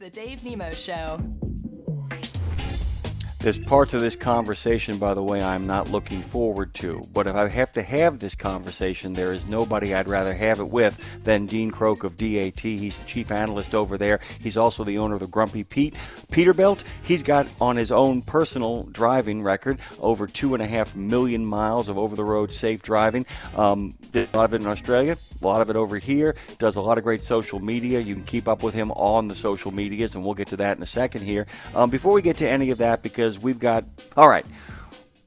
The Dave Nemo Show. There's parts of this conversation, by the way, I'm not looking forward to. But if I have to have this conversation, there is nobody I'd rather have it with than Dean Croke of DAT. He's the chief analyst over there. He's also the owner of the Grumpy Peterbilt. He's got on his own personal driving record over 2.5 million miles of over-the-road safe driving. Did a lot of it in Australia, a lot of it over here. Does a lot of great social media. You can keep up with him on the social medias, and we'll get to that in a second here. Before we get to any of that, because we've got, all right,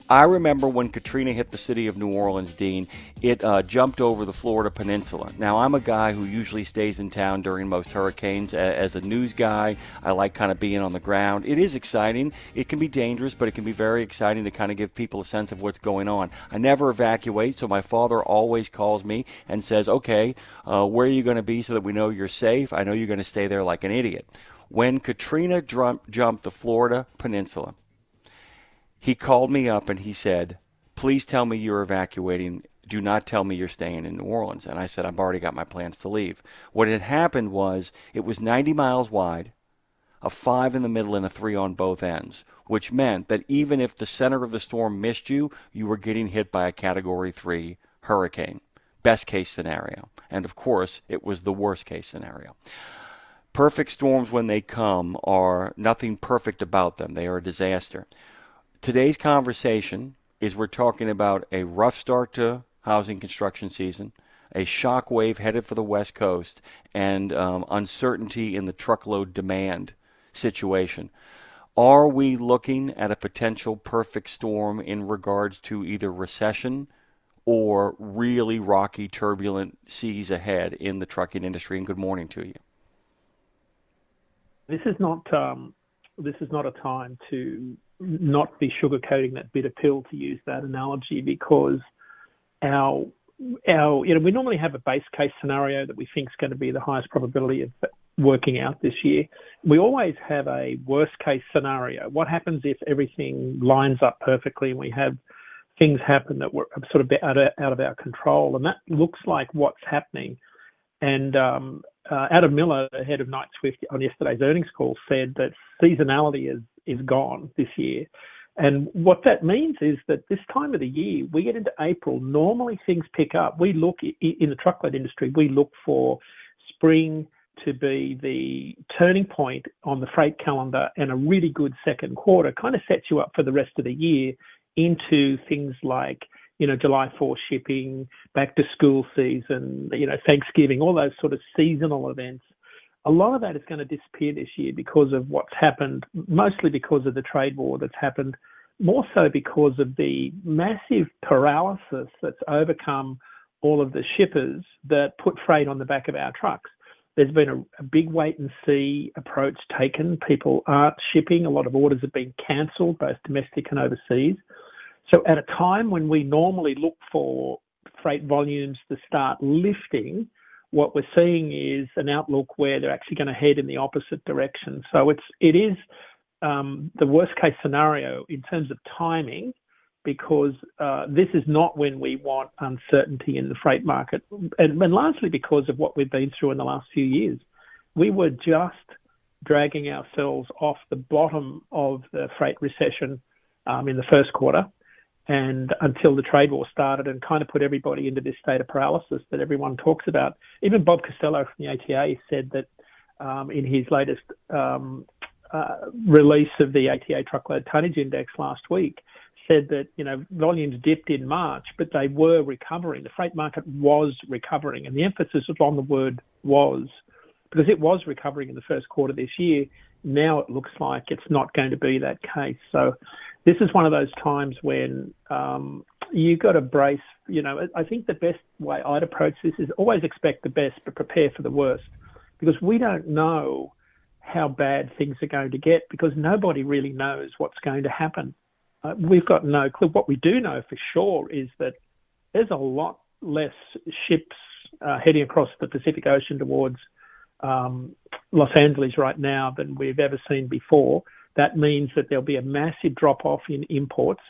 I remember when Katrina hit the city of New Orleans, Dean, it jumped over the Florida Peninsula. Now, I'm a guy who usually stays in town during most hurricanes. As a news guy, I like kind of being on the ground. It is exciting. It can be dangerous, but it can be very exciting to kind of give people a sense of what's going on. I never evacuate, so my father always calls me and says, okay, where are you going to be so that we know you're safe? I know you're going to stay there like an idiot. When Katrina jumped the Florida Peninsula, he called me up and he said, please tell me you're evacuating. Do not tell me you're staying in New Orleans. And I said, I've already got my plans to leave. What had happened was it was 90 miles wide, a 5 in the middle and a 3 on both ends, which meant that even if the center of the storm missed you, you were getting hit by a Category 3 hurricane. Best case scenario. And of course, it was the worst case scenario. Perfect storms, when they come, are nothing perfect about them. They are a disaster. Today's conversation is we're talking about a rough start to housing construction season, a shockwave headed for the West Coast, and uncertainty in the truckload demand situation. Are we looking at a potential perfect storm in regards to either recession or really rocky, turbulent seas ahead in the trucking industry? And good morning to you. This is not a time to not be sugarcoating that bitter pill, to use that analogy, because we normally have a base case scenario that we think is going to be the highest probability of working out this year. We always have a worst case scenario. What happens if everything lines up perfectly and we have things happen that were sort of out of our control? And that looks like what's happening. And Adam Miller, the head of Knight Swift, on yesterday's earnings call said that seasonality is gone this year. And what that means is that this time of the year, we get into April, normally things pick up. We look, in the truckload industry, we look for spring to be the turning point on the freight calendar, and a really good second quarter kind of sets you up for the rest of the year into things like, July 4 shipping, back to school season, Thanksgiving, all those sort of seasonal events. A lot of that is going to disappear this year because of what's happened, mostly because of the trade war that's happened, more so because of the massive paralysis that's overcome all of the shippers that put freight on the back of our trucks. There's been a big wait and see approach taken. People aren't shipping. A lot of orders have been cancelled, both domestic and overseas. So at a time when we normally look for freight volumes to start lifting, what we're seeing is an outlook where they're actually going to head in the opposite direction. So it is the worst case scenario in terms of timing, because this is not when we want uncertainty in the freight market, and largely because of what we've been through in the last few years. We were just dragging ourselves off the bottom of the freight recession in the first quarter, and until the trade war started and kind of put everybody into this state of paralysis that everyone talks about. Even Bob Costello from the ATA said that in his latest release of the ATA Truckload Tonnage Index last week, said that, volumes dipped in March, but they were recovering. The freight market was recovering, and the emphasis was on the word was, because it was recovering in the first quarter this year. Now it looks like it's not going to be that case. So this is one of those times when you've got to brace. I think the best way I'd approach this is always expect the best, but prepare for the worst, because we don't know how bad things are going to get, because nobody really knows what's going to happen. We've got no clue. What we do know for sure is that there's a lot less ships heading across the Pacific Ocean towards Los Angeles right now than we've ever seen before. That means that there'll be a massive drop-off in imports.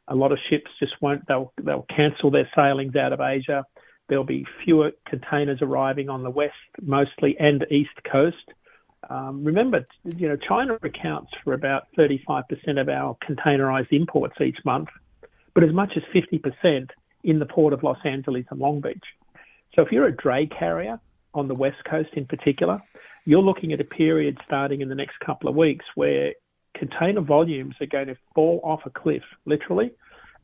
A lot of ships just they'll cancel their sailings out of Asia. There'll be fewer containers arriving on the west mostly and east coast. Remember, China accounts for about 35% of our containerized imports each month, but as much as 50% in the port of Los Angeles and Long Beach. So if you're a dray carrier on the West Coast in particular, you're looking at a period starting in the next couple of weeks where container volumes are going to fall off a cliff, literally.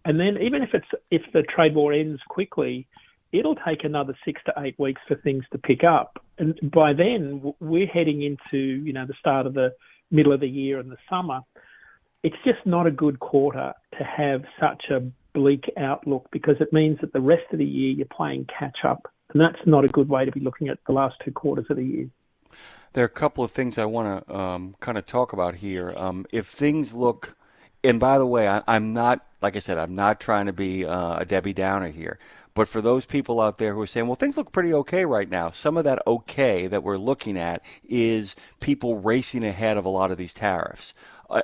And then even if the trade war ends quickly, it'll take another 6 to 8 weeks for things to pick up. And by then, we're heading into, the start of the middle of the year and the summer. It's just not a good quarter to have such a bleak outlook, because it means that the rest of the year you're playing catch up. And that's not a good way to be looking at the last 2 quarters of the year. There are a couple of things I want to kind of talk about here. If things look, and by the way, I'm not, like I said, I'm not trying to be a Debbie Downer here. But for those people out there who are saying, well, things look pretty okay right now, some of that okay that we're looking at is people racing ahead of a lot of these tariffs.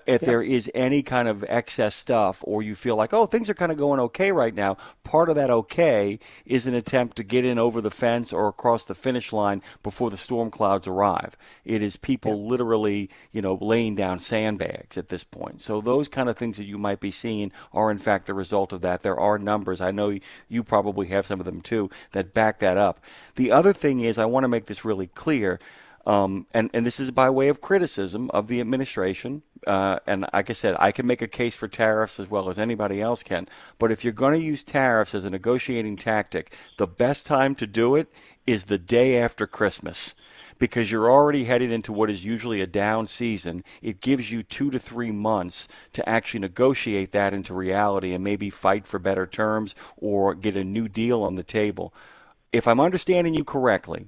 If there is any kind of excess stuff, or you feel like, oh, things are kind of going okay right now, part of that okay is an attempt to get in over the fence or across the finish line before the storm clouds arrive. It is people literally, laying down sandbags at this point. So those kind of things that you might be seeing are, in fact, the result of that. There are numbers, I know you probably have some of them too, that back that up. The other thing is, I want to make this really clear, and this is by way of criticism of the administration. And like I said, I can make a case for tariffs as well as anybody else can. But if you're going to use tariffs as a negotiating tactic, the best time to do it is the day after Christmas, because you're already headed into what is usually a down season. It gives you 2 to 3 months to actually negotiate that into reality and maybe fight for better terms or get a new deal on the table. If I'm understanding you correctly,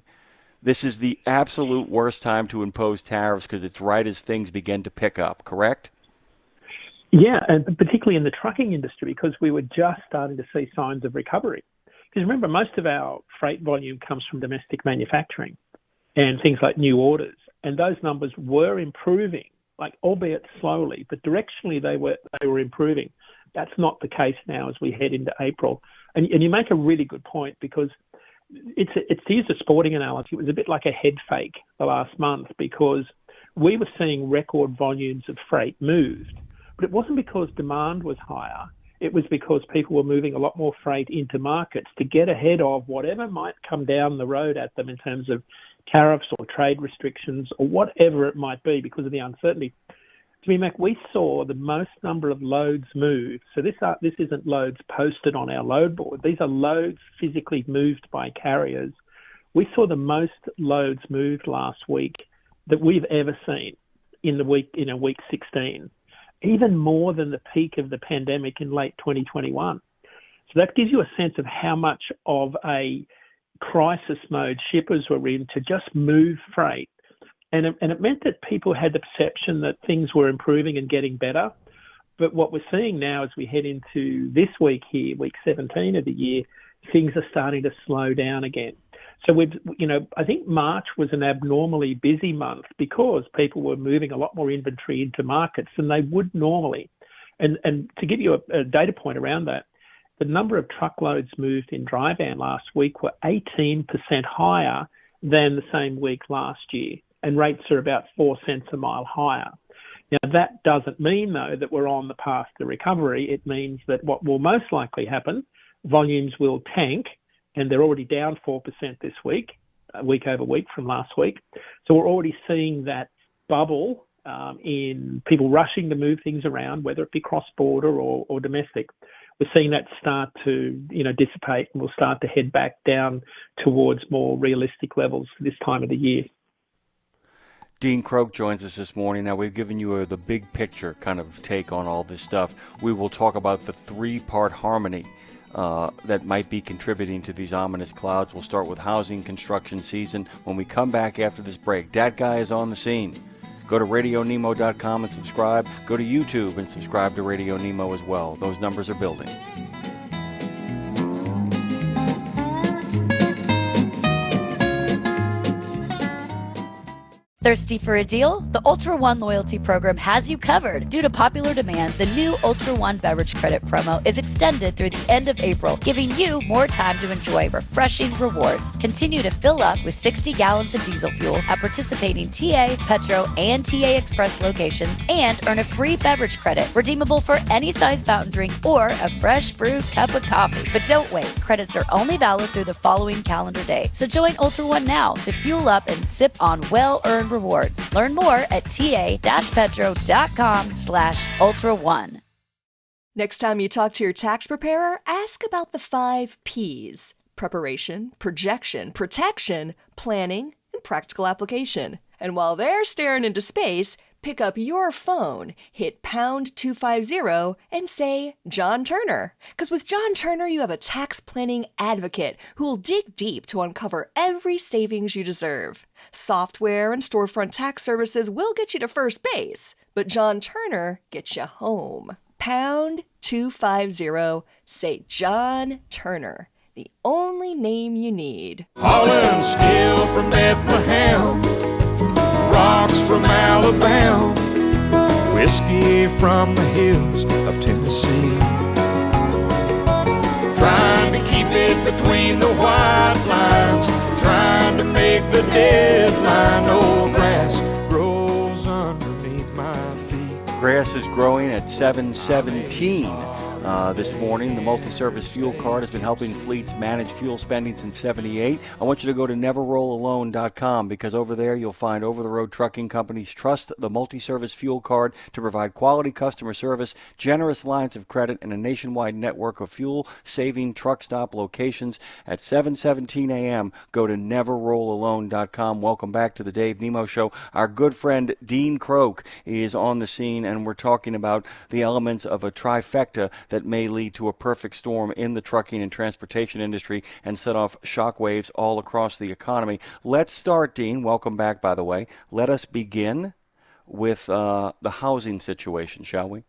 this is the absolute worst time to impose tariffs because it's right as things begin to pick up, correct? Yeah, and particularly in the trucking industry, because we were just starting to see signs of recovery. Because remember, most of our freight volume comes from domestic manufacturing and things like new orders. And those numbers were improving, albeit slowly, but directionally they were improving. That's not the case now as we head into April. And you make a really good point, because it's to use a sporting analogy, it was a bit like a head fake the last month, because we were seeing record volumes of freight moved, but it wasn't because demand was higher. It was because people were moving a lot more freight into markets to get ahead of whatever might come down the road at them in terms of tariffs or trade restrictions or whatever it might be, because of the uncertainty. To me, Mac, we saw the most number of loads moved. So this isn't loads posted on our load board. These are loads physically moved by carriers. We saw the most loads moved last week that we've ever seen in week 16, even more than the peak of the pandemic in late 2021. So that gives you a sense of how much of a crisis mode shippers were in to just move freight. And it meant that people had the perception that things were improving and getting better. But what we're seeing now as we head into this week here, week 17 of the year, things are starting to slow down again. So I think March was an abnormally busy month because people were moving a lot more inventory into markets than they would normally. And to give you a data point around that, the number of truckloads moved in dry van last week were 18% higher than the same week last year. And rates are about 4 cents a mile higher. Now, that doesn't mean, though, that we're on the path to recovery. It means that what will most likely happen, volumes will tank, and they're already down 4% this week, week over week from last week. So we're already seeing that bubble in people rushing to move things around, whether it be cross-border or domestic. We're seeing that start to dissipate, and we'll start to head back down towards more realistic levels for this time of the year. Dean Croke joins us this morning. Now, we've given you the big picture kind of take on all this stuff. We will talk about the 3-part harmony that might be contributing to these ominous clouds. We'll start with housing construction season. When we come back after this break, that guy is on the scene. Go to RadioNemo.com and subscribe. Go to YouTube and subscribe to Radio Nemo as well. Those numbers are building. Thirsty for a deal? The Ultra One loyalty program has you covered. Due to popular demand, the new Ultra One beverage credit promo is extended through the end of April, giving you more time to enjoy refreshing rewards. Continue to fill up with 60 gallons of diesel fuel at participating TA, Petro, and TA Express locations and earn a free beverage credit redeemable for any size fountain drink or a fresh brewed cup of coffee. But don't wait. Credits are only valid through the following calendar day. So join Ultra One now to fuel up and sip on well-earned rewards. Learn more at ta-petro.com/Ultra One. Next time you talk to your tax preparer, ask about the 5 P's: preparation, projection, protection, planning, and practical application. And while they're staring into space, pick up your phone, hit pound 250, and say John Turner. Because with John Turner, you have a tax planning advocate who'll dig deep to uncover every savings you deserve. Software and storefront tax services will get you to first base, but John Turner gets you home. Pound 250, say John Turner. The only name you need. Hauling steel from Bethlehem, rocks from Alabama, whiskey from the hills of Tennessee. Trying to keep it between the white lines, trying to make the deadline. No grass grows underneath my feet. Grass is growing at 717. This morning, the multi-service fuel card has been helping fleets manage fuel spending since '78. I want you to go to neverrollalone.com because over there you'll find over-the-road trucking companies trust the multi-service fuel card to provide quality customer service, generous lines of credit, and a nationwide network of fuel-saving truck stop locations. At 7:17 a.m., go to neverrollalone.com. Welcome back to the Dave Nemo Show. Our good friend Dean Croke is on the scene, and we're talking about the elements of a trifecta that may lead to a perfect storm in the trucking and transportation industry and set off shockwaves all across the economy. Let's start, Dean. Welcome back, by the way. Let us begin with the housing situation, shall we?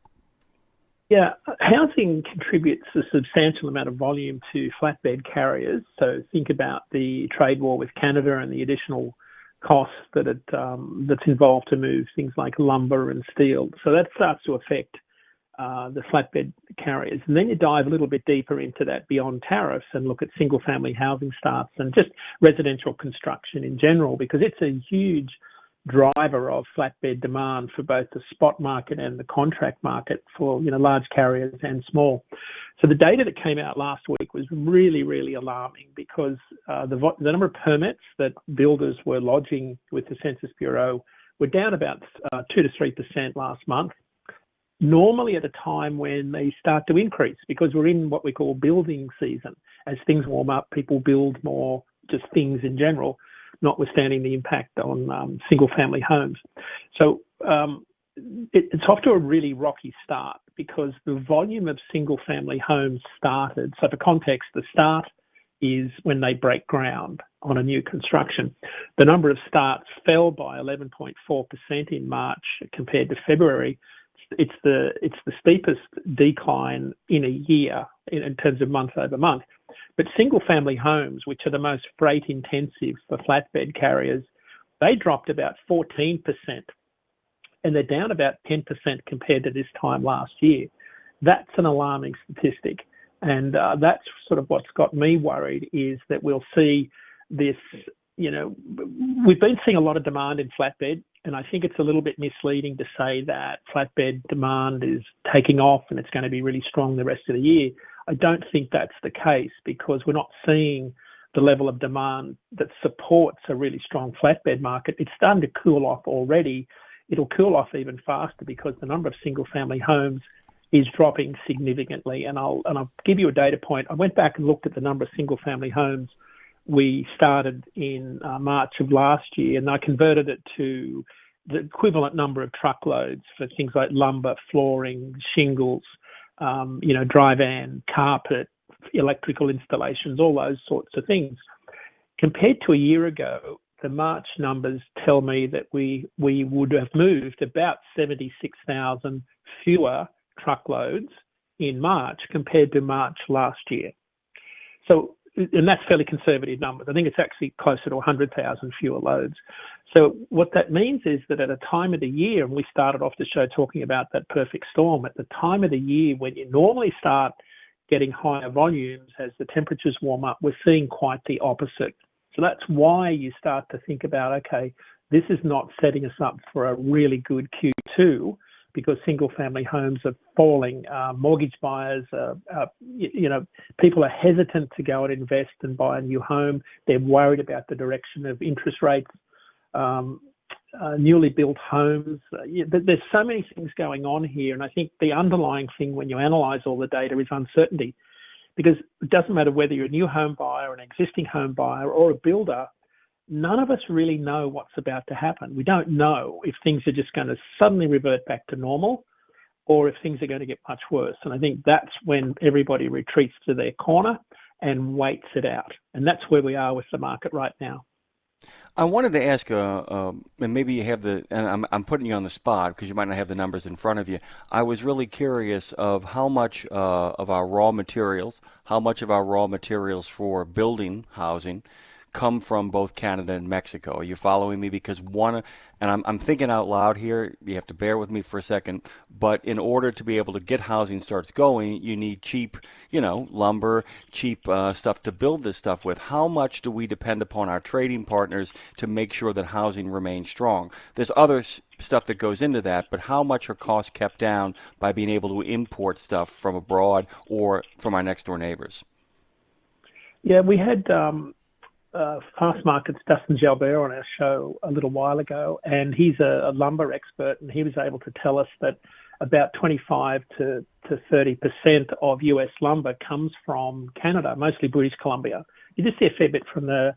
Yeah, housing contributes a substantial amount of volume to flatbed carriers. So think about the trade war with Canada and the additional costs that's involved to move things like lumber and steel. So that starts to affect the flatbed carriers. And then you dive a little bit deeper into that beyond tariffs and look at single-family housing starts and just residential construction in general, because it's a huge driver of flatbed demand for both the spot market and the contract market for large carriers and small. So the data that came out last week was really, really alarming because the number of permits that builders were lodging with the Census Bureau were down about 2 to 3% last month. Normally at a time when they start to increase because we're in what we call building season. As things warm up, people build more just things in general, notwithstanding the impact on single-family homes. So it's off to a really rocky start because the volume of single-family homes started. So for context, the start is when they break ground on a new construction. The number of starts fell by 11.4% in March compared to February. It's the steepest decline in a year in terms of month over month. But single-family homes, which are the most freight-intensive for flatbed carriers, they dropped about 14%, and they're down about 10% compared to this time last year. That's an alarming statistic, and that's sort of what's got me worried is that we'll see this. We've been seeing a lot of demand in flatbed, and I think it's a little bit misleading to say that flatbed demand is taking off and it's going to be really strong the rest of the year. I don't think that's the case because we're not seeing the level of demand that supports a really strong flatbed market. It's starting to cool off already. It'll cool off even faster because the number of single-family homes is dropping significantly. And I'll give you a data point. I went back and looked at the number of single-family homes we started in March of last year, and I converted it to the equivalent number of truckloads for things like lumber, flooring, shingles, dry van, carpet, electrical installations, all those sorts of things. Compared to a year ago, the March numbers tell me that we would have moved about 76,000 fewer truckloads in March compared to March last year. So, and that's fairly conservative numbers. I think it's actually closer to 100,000 fewer loads. So what that means is that at a time of the year, and we started off the show talking about that perfect storm, at the time of the year when you normally start getting higher volumes as the temperatures warm up, we're seeing quite the opposite. So that's why you start to think about, okay, this is not setting us up for a really good Q2 because single-family homes are falling. Mortgage buyers, people are hesitant to go and invest and buy a new home. They're worried about the direction of interest rates. Newly built homes. There's so many things going on here, and I think the underlying thing when you analyse all the data is uncertainty, because it doesn't matter whether you're a new home buyer, an existing home buyer, or a builder. None of us really know what's about to happen. We don't know if things are just going to suddenly revert back to normal or if things are going to get much worse. And I think that's when everybody retreats to their corner and waits it out. And that's where we are with the market right now. I wanted to ask, and maybe you have and I'm putting you on the spot because you might not have the numbers in front of you. I was really curious of how much of our raw materials for building housing come from both Canada and Mexico. Are you following me? Because I'm thinking out loud here, you have to bear with me for a second, but in order to be able to get housing starts going, you need cheap, lumber, cheap stuff to build this stuff with. How much do we depend upon our trading partners to make sure that housing remains strong? There's other stuff that goes into that, but how much are costs kept down by being able to import stuff from abroad or from our next door neighbors? Yeah, we had Fast Market's Dustin Jalbert on our show a little while ago, and he's a lumber expert, and he was able to tell us that about 25 to 30% of US lumber comes from Canada, mostly British Columbia. You just see a fair bit from the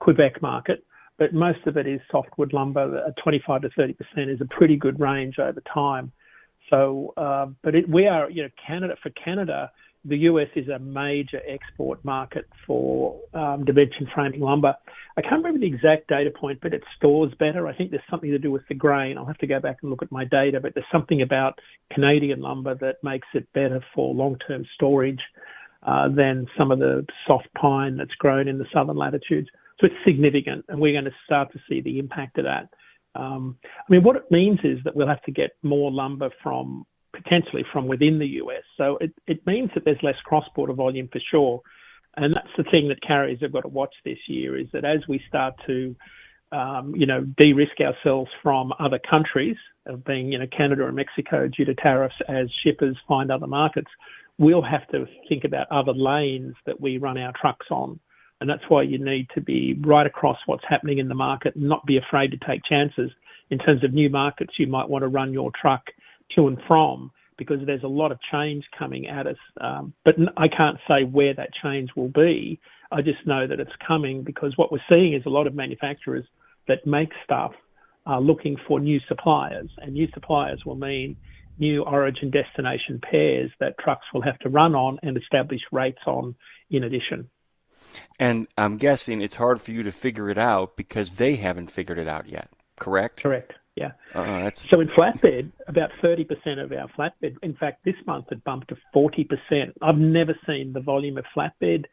Quebec market, but most of it is softwood lumber. 25 to 30% is a pretty good range over time. So, we are, Canada, the US is a major export market for dimension framing lumber. I can't remember the exact data point, but it stores better. I think there's something to do with the grain. I'll have to go back and look at my data, but there's something about Canadian lumber that makes it better for long-term storage than some of the soft pine that's grown in the southern latitudes. So it's significant, and we're going to start to see the impact of that. What it means is that we'll have to get more lumber potentially from within the US. So it means that there's less cross-border volume for sure. And that's the thing that carriers have got to watch this year, is that as we start to, de-risk ourselves from other countries, of being, Canada and Mexico due to tariffs, as shippers find other markets, we'll have to think about other lanes that we run our trucks on. And that's why you need to be right across what's happening in the market and not be afraid to take chances. In terms of new markets, you might want to run your truck to and from, because there's a lot of change coming at us. But I can't say where that change will be. I just know that it's coming, because what we're seeing is a lot of manufacturers that make stuff are looking for new suppliers, and new suppliers will mean new origin destination pairs that trucks will have to run on and establish rates on in addition. And I'm guessing it's hard for you to figure it out because they haven't figured it out yet, correct? Correct. Yeah. So in flatbed, about 30% of our flatbed, in fact, this month it bumped to 40%. I've never seen the volume of flatbed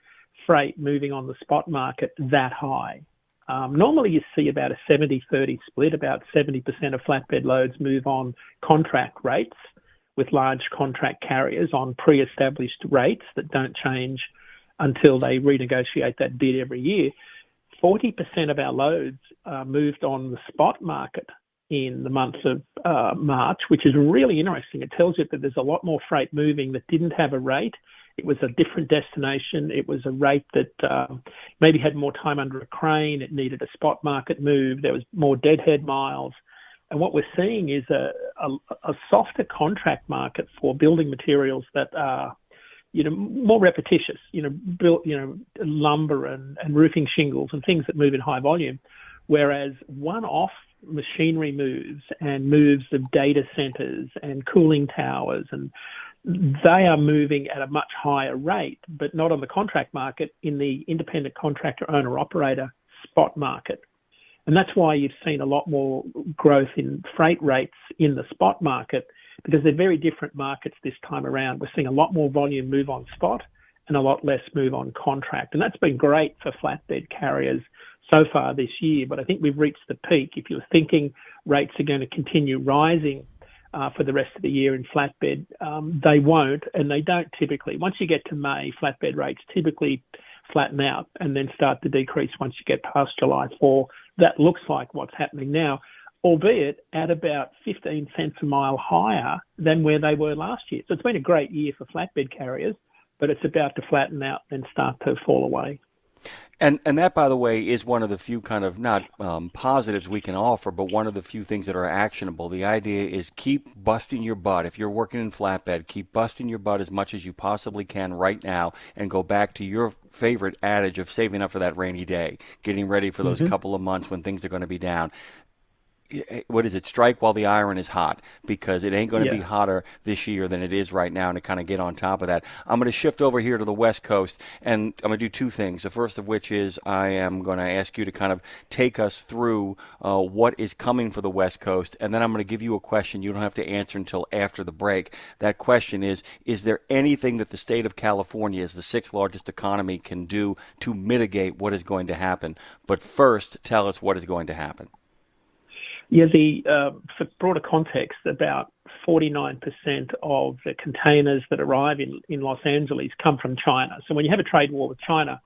freight moving on the spot market that high. Normally you see about a 70-30 split. About 70% of flatbed loads move on contract rates with large contract carriers on pre-established rates that don't change until they renegotiate that bid every year. 40% of our loads moved on the spot market in the month of March, which is really interesting. It tells you that there's a lot more freight moving that didn't have a rate. It was a different destination. It was a rate that maybe had more time under a crane. It needed a spot market move. There was more deadhead miles. And what we're seeing is a softer contract market for building materials that are, more repetitious, lumber and roofing shingles and things that move in high volume, whereas one-off machinery moves and moves of data centers and cooling towers, and they are moving at a much higher rate, but not on the contract market, in the independent contractor owner-operator spot market. And that's why you've seen a lot more growth in freight rates in the spot market, because they're very different markets this time around. We're seeing a lot more volume move on spot and a lot less move on contract. And that's been great for flatbed carriers so far this year, but I think we've reached the peak. If you're thinking rates are going to continue rising for the rest of the year in flatbed, they won't, and they don't typically. Once you get to May, flatbed rates typically flatten out and then start to decrease once you get past July 4. That looks like what's happening now, albeit at about 15 cents a mile higher than where they were last year. So it's been a great year for flatbed carriers, but it's about to flatten out and start to fall away. And that, by the way, is one of the few kind of not positives we can offer, but one of the few things that are actionable. The idea is keep busting your butt. If you're working in flatbed, keep busting your butt as much as you possibly can right now and go back to your favorite adage of saving up for that rainy day, getting ready for those couple of months when things are going to be down. What is it? Strike while the iron is hot, because it ain't going to be hotter this year than it is right now, and to kind of get on top of that. I'm going to shift over here to the West Coast, and I'm going to do two things. The first of which is I am going to ask you to kind of take us through what is coming for the West Coast, and then I'm going to give you a question you don't have to answer until after the break. That question is there anything that the state of California, as the sixth largest economy, can do to mitigate what is going to happen? But first, tell us what is going to happen. Yeah, for broader context, about 49% of the containers that arrive in Los Angeles come from China. So when you have a trade war with China,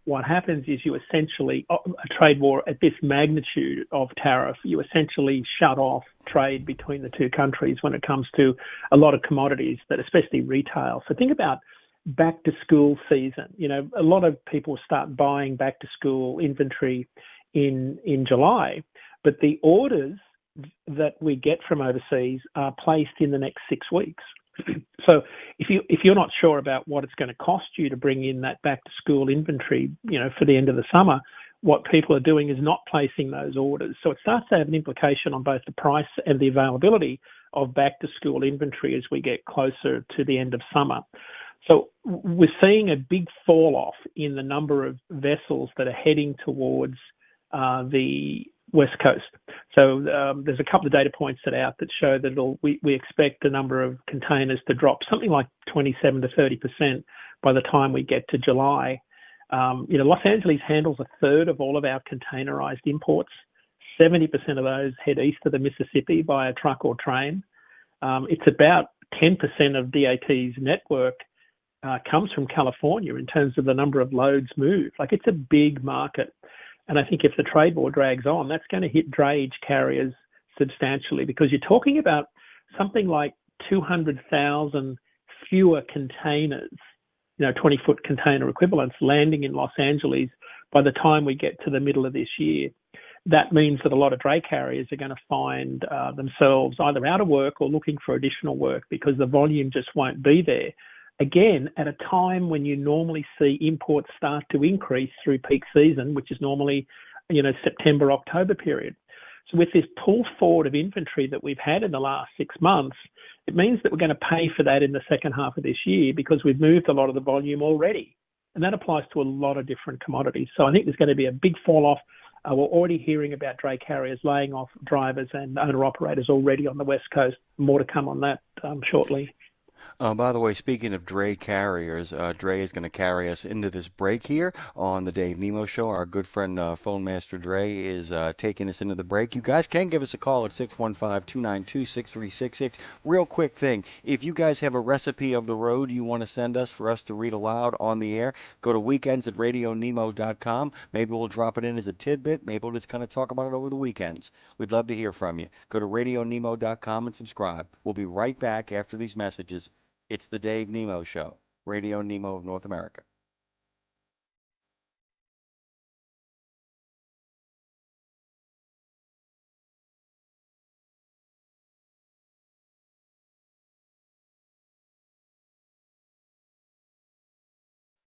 what happens is you essentially, a trade war at this magnitude of tariff, you essentially shut off trade between the two countries when it comes to a lot of commodities, that especially retail. So think about back to school season. You know, a lot of people start buying back to school inventory in July. But the orders that we get from overseas are placed in the next 6 weeks. So if you're not sure about what it's going to cost you to bring in that back to school inventory, you know, for the end of the summer, what people are doing is not placing those orders. So it starts to have an implication on both the price and the availability of back to school inventory as we get closer to the end of summer. So we're seeing a big fall off in the number of vessels that are heading towards the West Coast. So there's a couple of data points out that show that we expect the number of containers to drop something like 27 to 30% by the time we get to July. You know, Los Angeles handles a third of all of our containerized imports. 70% of those head east of the Mississippi via truck or train. It's about 10% of DAT's network comes from California in terms of the number of loads moved. Like, it's a big market. And I think if the trade war drags on, that's going to hit drayage carriers substantially, because you're talking about something like 200,000 fewer containers, you know, 20-foot container equivalents landing in Los Angeles by the time we get to the middle of this year. That means that a lot of dray carriers are going to find themselves either out of work or looking for additional work because the volume just won't be there. Again, at a time when you normally see imports start to increase through peak season, which is normally, you know, September, October period. So with this pull forward of inventory that we've had in the last 6 months, it means that we're going to pay for that in the second half of this year because we've moved a lot of the volume already. And that applies to a lot of different commodities. So I think there's going to be a big fall off. We're already hearing about dray carriers laying off drivers and owner-operators already on the West Coast. More to come on that shortly. By the way, speaking of Dre carriers, Dre is going to carry us into this break here on the Dave Nemo Show. Our good friend Phone Master Dre is taking us into the break. You guys can give us a call at 615-292-6366. Real quick thing, if you guys have a recipe of the road you want to send us for us to read aloud on the air, go to weekends@radionemo.com. Maybe we'll drop it in as a tidbit. Maybe we'll just kind of talk about it over the weekends. We'd love to hear from you. Go to radionemo.com and subscribe. We'll be right back after these messages. It's the Dave Nemo Show, Radio Nemo of North America.